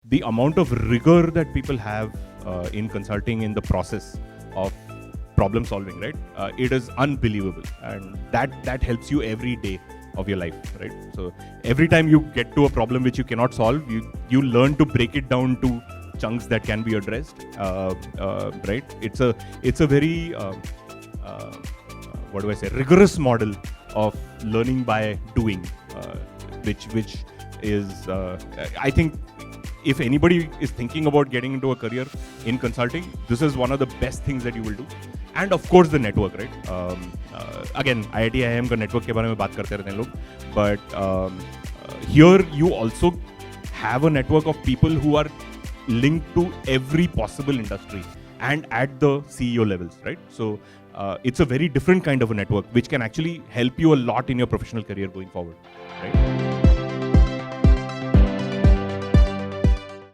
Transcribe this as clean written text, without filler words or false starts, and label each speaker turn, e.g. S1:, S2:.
S1: the amount of rigor that people have in consulting in the process of problem solving, right? It is unbelievable, and that helps you every day of your life, right? So every time you get to a problem which you cannot solve, you learn to break it down to chunks that can be addressed, right? It's a very what do I say, rigorous model of learning by doing, which is I think if anybody is thinking about getting into a career in consulting, this is one of the best things that you will do. And of course the network, right? Again, IIT IIM का network के बारे में बात करते रहते हैं लोग, but here you also have a network of people who are linked to every possible industry and at the CEO levels, right? So it's a very different kind of a network which can actually help you a lot in your professional career going forward, right?